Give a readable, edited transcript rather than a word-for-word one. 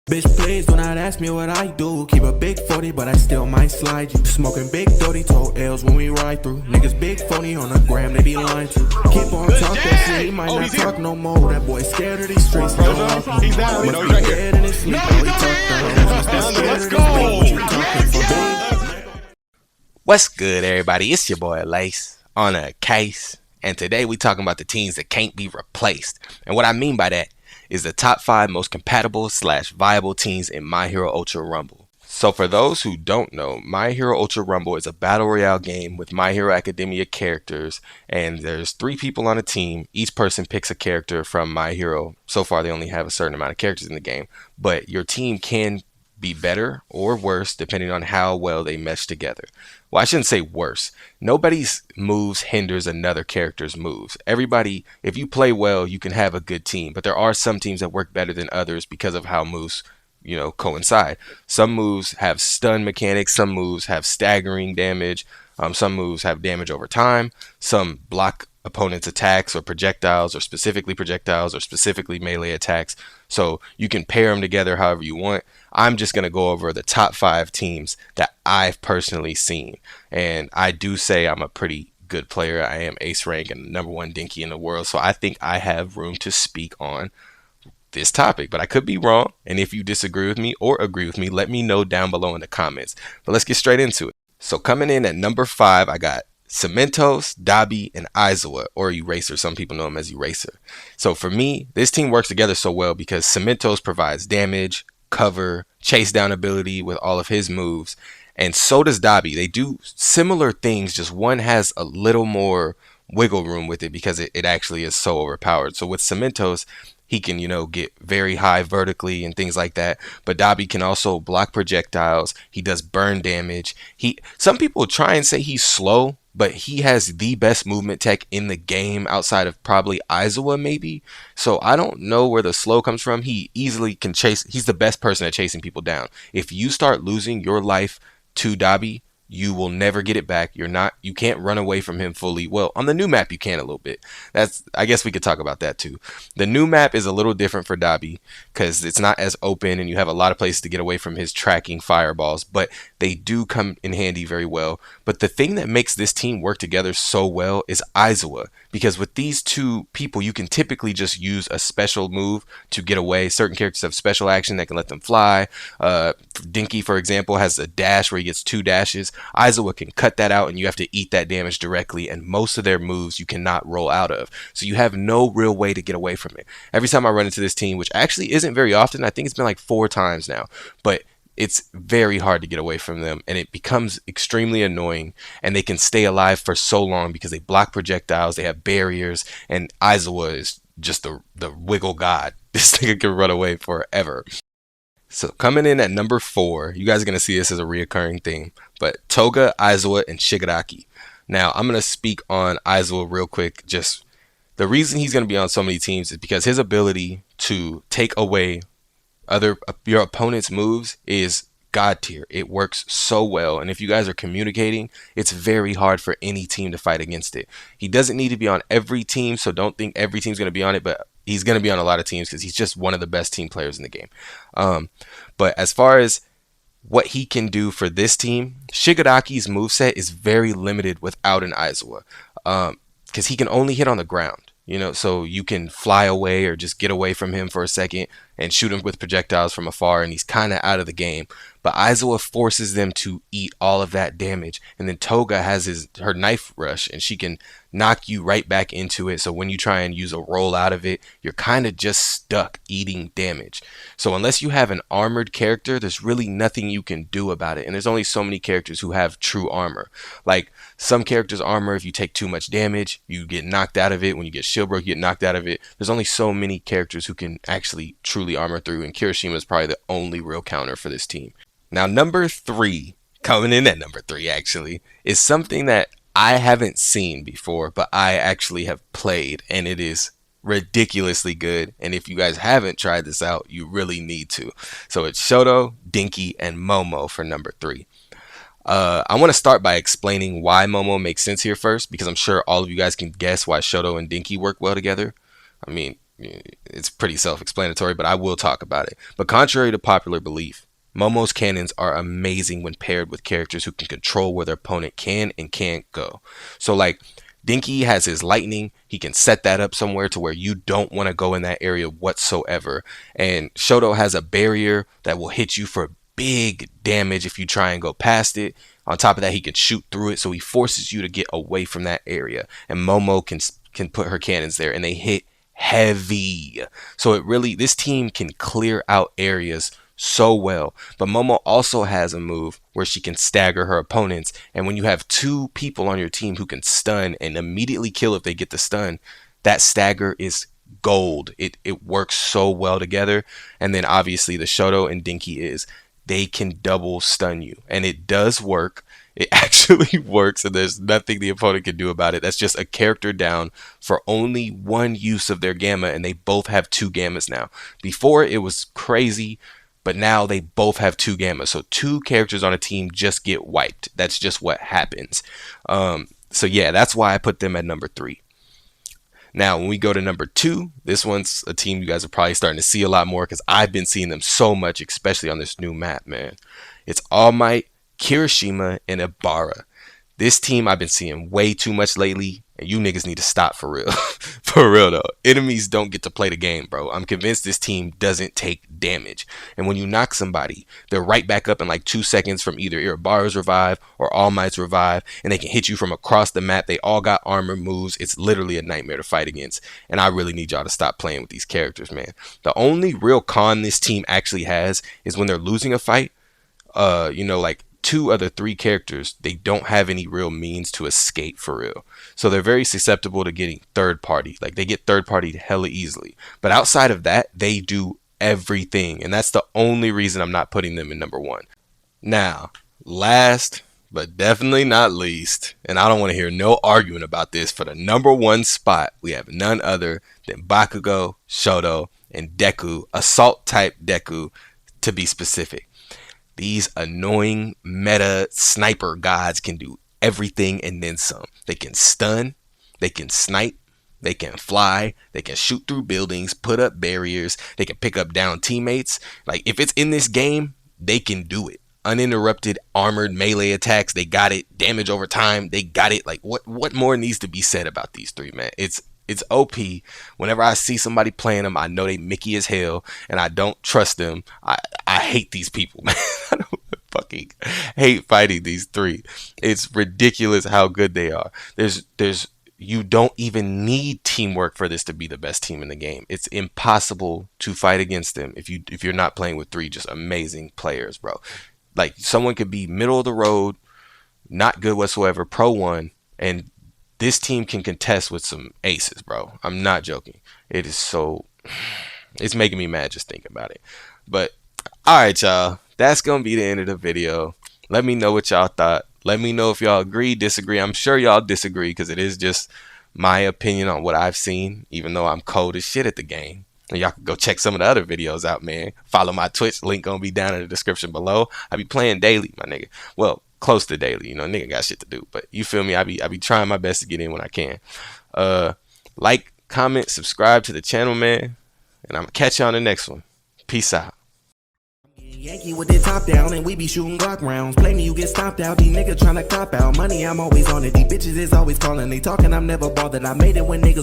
Bitch, please do not ask me what I do. Keep a big 40, but I still might slide you. Smoking big 30 toe L's when we ride through. Niggas big phony on the gram, they be lying to. Keep on talking shit, he might not talk no more. That boy scared of these streets. He's down, must be dead in his sleep. Let's go. What's good, everybody? It's your boy Lace on a case, and today we talking about the teams that can't be replaced. And what I mean by that is the top 5 most compatible / viable teams in My Hero Ultra Rumble. So for those who don't know, My Hero Ultra Rumble is a battle royale game with My Hero Academia characters, and there's 3 people on a team. Each person picks a character from My Hero. So far they only have a certain amount of characters in the game, but your team can be better or worse depending on how well they mesh together. Well, I shouldn't say worse. Nobody's moves hinders another character's moves. Everybody, if you play well, you can have a good team, but there are some teams that work better than others because of how moves, coincide. Some moves have stun mechanics, some moves have staggering damage, some moves have damage over time, some block opponents' attacks or projectiles or specifically melee attacks. So you can pair them together however you want. I'm just going to go over the top 5 teams that I've personally seen. And I do say I'm a pretty good player. I am ace rank and #1 Dinky in the world. So I think I have room to speak on this topic, but I could be wrong. And if you disagree with me or agree with me, let me know down below in the comments. But let's get straight into it. So coming in at number 5, I got Cementos, Dabi, and Isoa, or Eraser. Some people know him as Eraser. So for me, this team works together so well because Cementos provides damage, cover, chase down ability with all of his moves, and so does Dabi. They do similar things, just one has a little more wiggle room with it because it actually is so overpowered. So with Cementos, he can, get very high vertically and things like that. But Dabi can also block projectiles. He does burn damage. Some people try and say he's slow, but he has the best movement tech in the game outside of probably Isoa maybe. So I don't know where the slow comes from. He easily can chase. He's the best person at chasing people down. If you start losing your life to Dabi, you will never get it back. You can't run away from him fully. Well, on the new map, you can a little bit. I guess we could talk about that too. The new map is a little different for Dabi because it's not as open and you have a lot of places to get away from his tracking fireballs, but they do come in handy very well. But the thing that makes this team work together so well is Isoa, because with these 2 people, you can typically just use a special move to get away. Certain characters have special action that can let them fly. Dinky, for example, has a dash where he gets 2 dashes. Isoa can cut that out and you have to eat that damage directly, and most of their moves you cannot roll out of. So you have no real way to get away from it. Every time I run into this team, which actually isn't very often, I think it's been like 4 times now, but it's very hard to get away from them, and it becomes extremely annoying, and they can stay alive for so long because they block projectiles, they have barriers, and Isoa is just the wiggle god. This nigga can run away forever. So coming in at number 4, you guys are going to see this as a reoccurring theme, but Toga, Isoa, and Shigaraki. Now, I'm going to speak on Isoa real quick. Just the reason he's going to be on so many teams is because his ability to take away your opponent's moves is god tier. It works so well, and if you guys are communicating, it's very hard for any team to fight against it. He doesn't need to be on every team, so don't think every team's going to be on it, but he's going to be on a lot of teams because he's just one of the best team players in the game. But as far as what he can do for this team, Shigaraki's moveset is very limited without an Isoa, because he can only hit on the ground. So you can fly away or just get away from him for a second and shoot him with projectiles from afar, and he's kind of out of the game. But Isoa forces them to eat all of that damage. And then Toga has her knife rush, and she can knock you right back into it. So when you try and use a roll out of it, you're kind of just stuck eating damage. So unless you have an armored character, there's really nothing you can do about it. And there's only so many characters who have true armor. Like some characters' armor, if you take too much damage, you get knocked out of it. When you get shield broke, you get knocked out of it. There's only so many characters who can actually truly armor through, and Kirishima is probably the only real counter for this team. Now, number 3, coming in at number 3 actually, is something that I haven't seen before, but I actually have played, and it is ridiculously good. And if you guys haven't tried this out, you really need to. So it's Shodo, Dinky, and Momo for number 3. I want to start by explaining why Momo makes sense here first, because I'm sure all of you guys can guess why Shodo and Dinky work well together. I mean, it's pretty self-explanatory, but I will talk about it. But contrary to popular belief, Momo's cannons are amazing when paired with characters who can control where their opponent can and can't go. So like Dinky has his lightning. He can set that up somewhere to where you don't want to go in that area whatsoever. And Shoto has a barrier that will hit you for big damage if you try and go past it. On top of that, he can shoot through it, so he forces you to get away from that area. And Momo can put her cannons there, and they hit heavy. So it really, this team can clear out areas so well. But Momo also has a move where she can stagger her opponents, and when you have two people on your team who can stun and immediately kill if they get the stun, that stagger is gold. It works so well together. And then obviously the Shoto and Dinky is they can double stun you, and it does work. It actually works, and there's nothing the opponent can do about it. That's just a character down for only one use of their gamma, and they both have two gammas now. Before it was crazy, but now they both have two gammas. So two characters on a team just get wiped. That's just what happens. So yeah, that's why I put them at number 3. Now, when we go to number 2, this one's a team you guys are probably starting to see a lot more because I've been seeing them so much, especially on this new map, man. It's All Might, Kirishima, and Ibarra. This team I've been seeing way too much lately, and you niggas need to stop for real. For real though. Enemies don't get to play the game, bro. I'm convinced this team doesn't take damage. And when you knock somebody, they're right back up in like 2 seconds from either Ibarra's revive or All Might's revive, and they can hit you from across the map. They all got armor moves. It's literally a nightmare to fight against. And I really need y'all to stop playing with these characters, man. The only real con this team actually has is when they're losing a fight, like 2 other 3 characters, they don't have any real means to escape for real. So they're very susceptible to getting third party. Like they get third party hella easily. But outside of that, they do everything. And that's the only reason I'm not putting them in number 1. Now, last but definitely not least, and I don't want to hear no arguing about this, for the number 1 spot, we have none other than Bakugo, Shodo, and Deku, Assault type Deku to be specific. These annoying meta sniper gods can do everything and then some. They can stun, they can snipe, they can fly, they can shoot through buildings, put up barriers, they can pick up down teammates. Like if it's in this game, they can do it. Uninterrupted armored melee attacks, they got it. Damage over time, they got it. Like what more needs to be said about these 3, man? It's OP. Whenever I see somebody playing them, I know they Mickey as hell, and I don't trust them. I hate these people, man. I don't fucking hate fighting these 3. It's ridiculous how good they are. You don't even need teamwork for this to be the best team in the game. It's impossible to fight against them if you're not playing with 3 just amazing players, bro. Like someone could be middle of the road, not good whatsoever, pro 1, and this team can contest with some aces, bro. I'm not joking. It's making me mad just thinking about it. But all right, y'all, that's gonna be the end of the video. Let me know what y'all thought. Let me know if y'all agree, disagree. I'm sure y'all disagree because it is just my opinion on what I've seen, even though I'm cold as shit at the game. And y'all can go check some of the other videos out, man. Follow my Twitch, link gonna be down in the description below. I be playing daily, my nigga. Well, close to daily, nigga got shit to do, but you feel me? I be trying my best to get in when I can. Like, comment, subscribe to the channel, man, and I'm gonna catch you on the next one. Peace out. Yankee with the top down and we be shooting Glock rounds. Play me, you get stomped out. These niggas tryna cop out. Money, I'm always on it. These bitches is always calling. They talking, I'm never bothered. I made it when niggas